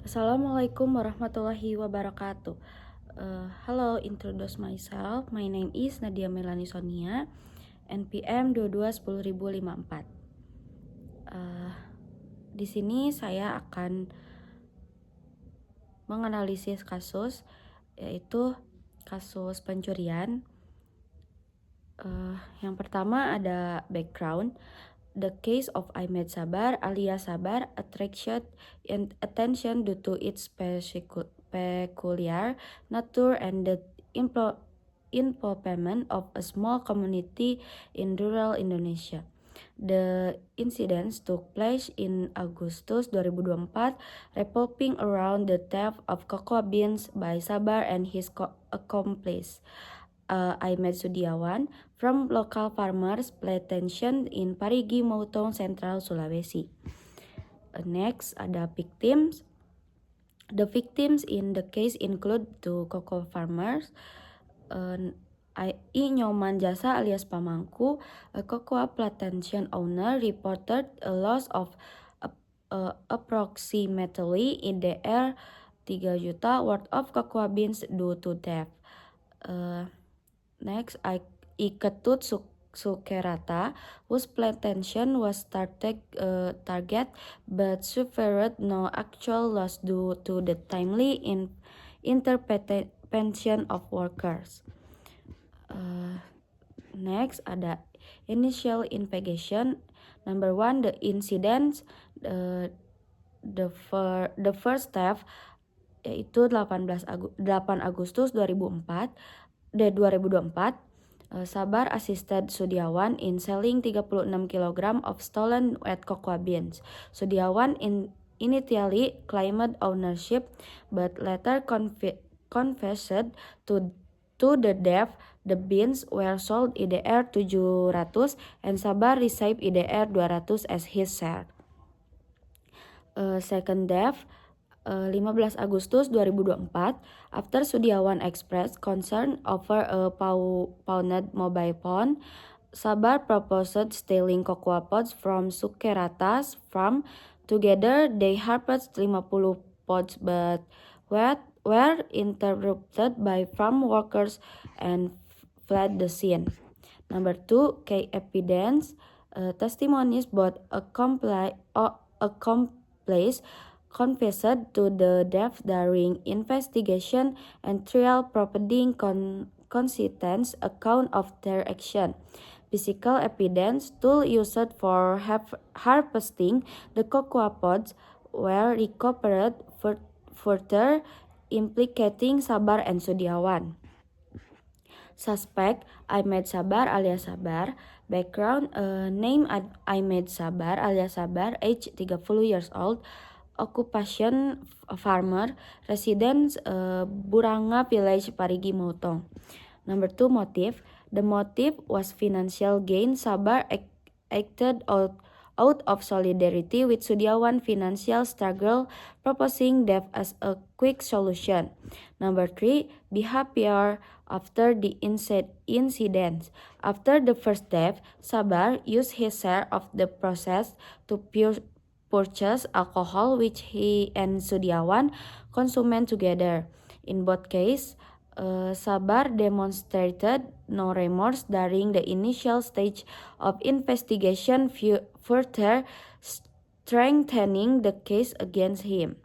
Assalamualaikum warahmatullahi wabarakatuh. Hello, introduce myself. My name is Nadia Melani Sonia, NPM 221054. Di sini saya akan menganalisis kasus, yaitu kasus pencurian. Yang pertama ada background. The case of Ahmed Sabar alias Sabar attracted attention due to its peculiar nature and the involvement of a small community in rural Indonesia. The incidents took place in Agustus 2024, revolving around the theft of cocoa beans by Sabar and his accomplice, Ahmed Sudiawan, from local farmers plantation in Parigi Motong, Central Sulawesi. Next ada victims. The victims in the case include two cocoa farmers, I. Nyoman Jasa alias Pamangku, a cocoa plantation owner, reported a loss of approximately IDR 3 juta worth of cocoa beans due to theft. Next, Ketut Sukerata, whose plantation was target but suffered no actual loss due to the timely intervention of workers. Next, ada initial investigation. Number 1, the incidents, the first theft, yaitu 8 Agustus 2024. Sabar assisted Sudiawan in selling 36 kg of stolen wet cocoa beans. Sudiawan initially claimed ownership but later confessed to the theft. The beans were sold IDR 700 and Sabar received IDR 200 as his share. Second theft, 15 Agustus 2024, after Sudiawan expressed concern over a pawned mobile phone, Sabar proposed stealing cocoa pods from Sukerata's farm. Together, they harvested 50 pods but were interrupted by farm workers and fled the scene. Number 2, key evidence, testimonies both accomplice confessed to the theft during investigation and trial, providing consistent account of their action. Physical evidence, tools used for harvesting the cocoa pods were recovered, further implicating Sabar and Sudiawan. Suspect, Ahmed Sabar alias Sabar. Background, name Ahmed Sabar alias Sabar, age 30 years old. Occupation, farmer. Residence, Buranga Village, Parigi Motong. Number 2, motive. The motive was financial gain. Sabar acted out of solidarity with Sudiawan financial struggle, proposing debt as a quick solution. Number 3, behavior after the incident. After the first debt, Sabar used his share of the process to purchase alcohol, which he and Sudiawan consumed together. In both cases, Sabar demonstrated no remorse during the initial stage of investigation, further strengthening the case against him.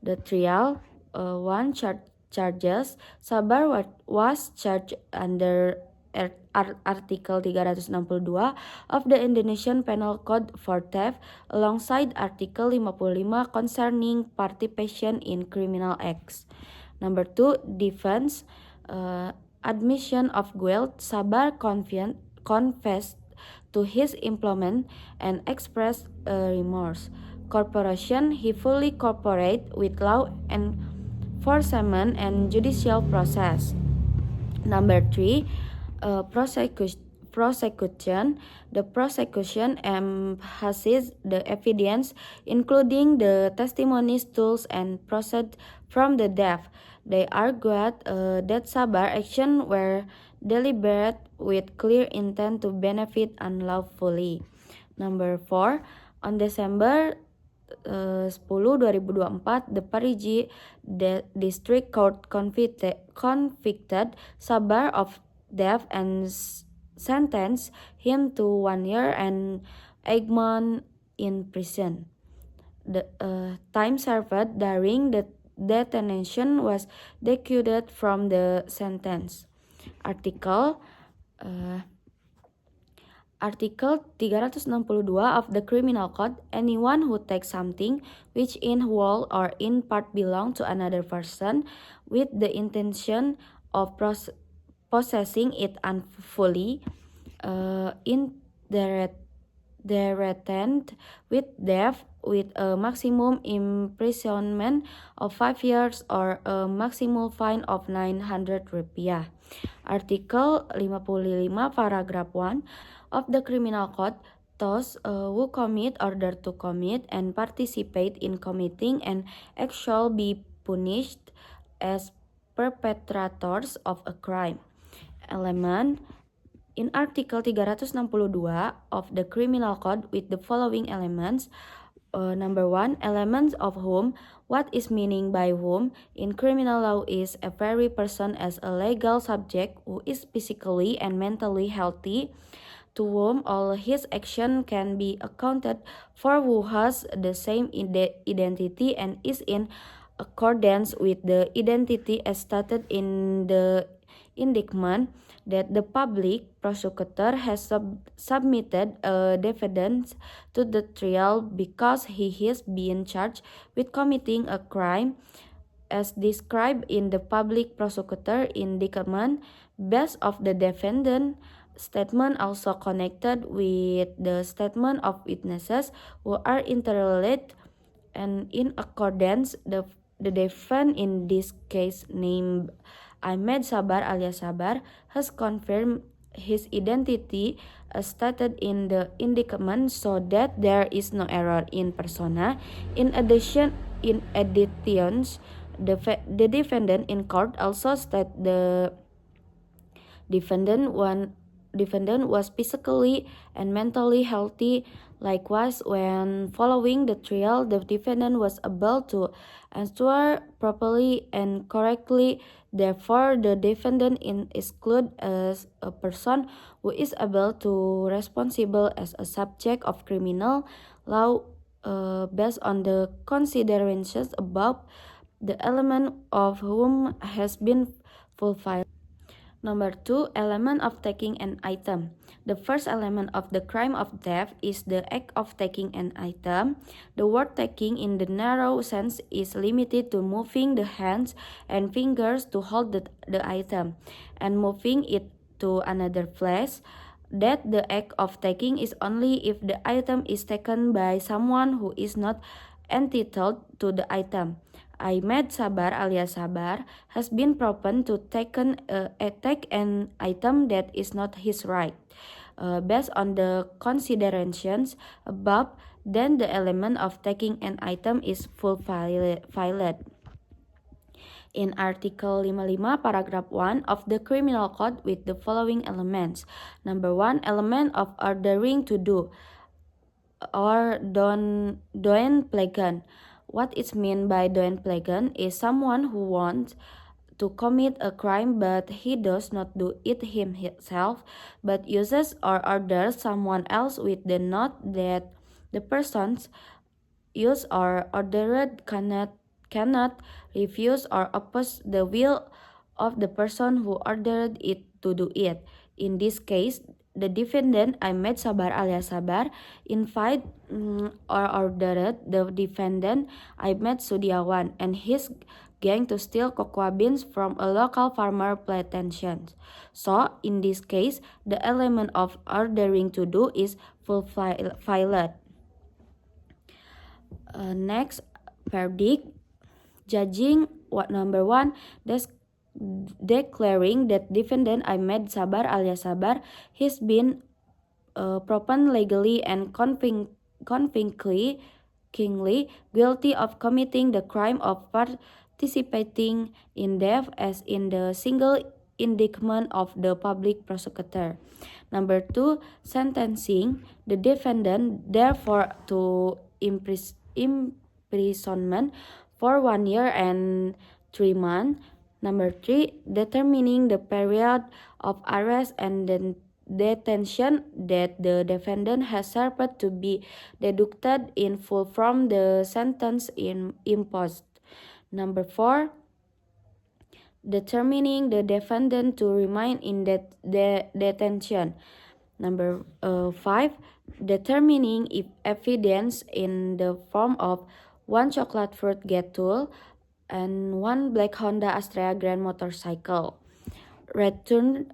The trial, one charges. Sabar was charged under Artikel 362 of the Indonesian Penal Code for theft, alongside Artikel 55 concerning participation in criminal acts. Number 2, defense, admission of guilt. Sabar confessed to his employment and expressed remorse. Corporation, he fully cooperate with law enforcement and judicial process. Number 3, prosecution. The prosecution emphasizes the evidence, including the testimonies, tools, and process from the death. They argued that Sabar actions were deliberate with clear intent to benefit unlawfully. Number 4, on December 10/2024, the Parigi District Court convicted Sabar of death and sentenced him to 1 year and 8 months in prison. The time served during the detention was deducted from the sentence. Artikel 362 of the Criminal Code, anyone who takes something which in whole or in part belong to another person with the intention of possessing it unfully, in the threatened with death with a maximum imprisonment of 5 years or a maximum fine of 900 rupiah. Artikel 55 paragraph 1 of the Criminal Code, those who commit, order to commit, and participate in committing an act shall be punished as perpetrators of a crime. Element in Article 362 of the Criminal Code with the following elements. Number 1, elements of whom. What is meaning by whom in criminal law is every person as a legal subject who is physically and mentally healthy, to whom all his action can be accounted for, who has the same identity and is in accordance with the identity as stated in the indictment, that the public prosecutor has submitted a defendant to the trial because he is being charged with committing a crime as described in the public prosecutor indictment, based of the defendant statement also connected with the statement of witnesses who are interrelated, and in accordance the defendant in this case named Ahmed Sabar alias Sabar has confirmed his identity as stated in the indictment, so that there is no error in persona. In addition, the defendant in court also stated the defendant was physically and mentally healthy. Likewise, when following the trial, the defendant was able to answer properly and correctly. Therefore, the defendant is excluded as a person who is able to responsible as a subject of criminal law based on the considerations above. The element of whom has been fulfilled. Number 2, element of taking an item. The first element of the crime of theft is the act of taking an item. The word taking in the narrow sense is limited to moving the hands and fingers to hold the item and moving it to another place. That the act of taking is only if the item is taken by someone who is not entitled to the item. Ahmed Sabar alias Sabar has been proven to take an item that is not his right. Based on the considerations above, then the element of taking an item is fulfilled. In Article 55 paragraph 1 of the Criminal Code with the following elements. Number 1, element of ordering to do or doenplegen. What is meant by doenplegen is someone who wants to commit a crime but he does not do it himself, but uses or orders someone else with the note that the person's used or ordered cannot refuse or oppose the will of the person who ordered it to do it. In this case, the defendant Ahmed Sabar alias Sabar invite or ordered the defendant Ahmed Sudiawan and his gang to steal cocoa beans from a local farmer plantation. So, in this case, the element of ordering to do is fulfilled. Next, verdict. Judging number 1, declaring that defendant Ahmed Sabar alias Sabar has been proven legally and convincingly guilty of committing the crime of participating in theft as in the single indictment of the public prosecutor. Number 2, sentencing the defendant therefore to imprisonment for 1 year and 3 months. Number 3, determining the period of arrest and detention that the defendant has served to be deducted in full from the sentence imposed. Number 4, determining the defendant to remain in detention. Number 5, determining if evidence in the form of 1 chocolate fruit get tool and 1 black Honda Astrea Grand motorcycle returned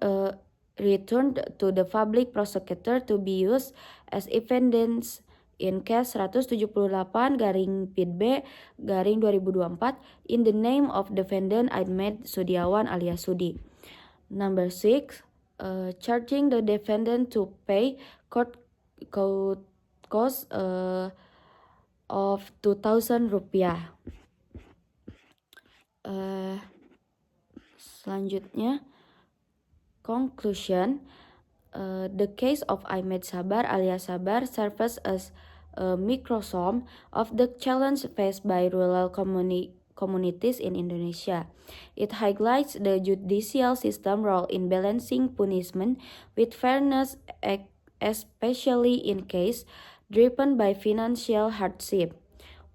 to the public prosecutor to be used as evidence in case 178/PID B/2024 in the name of defendant Ahmed Sudiawan alias Sudi. Number 6, charging the defendant to pay court cost of 2,000 rupiah. Selanjutnya, conclusion. The case of Ahmed Sabar alias Sabar serves as a microcosm of the challenge faced by rural communities in Indonesia. It highlights the judicial system role in balancing punishment with fairness, especially in cases driven by financial hardship.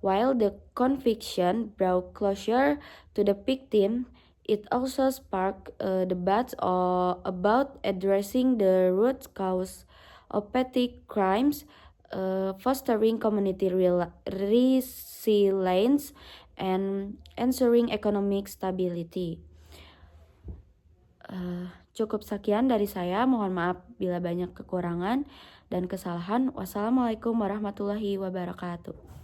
While the conviction brought closure to the victim, it also sparked debates about addressing the root cause of petty crimes, fostering community resilience, and ensuring economic stability. Cukup sekian dari saya. Mohon maaf bila banyak kekurangan dan kesalahan. Wassalamualaikum warahmatullahi wabarakatuh.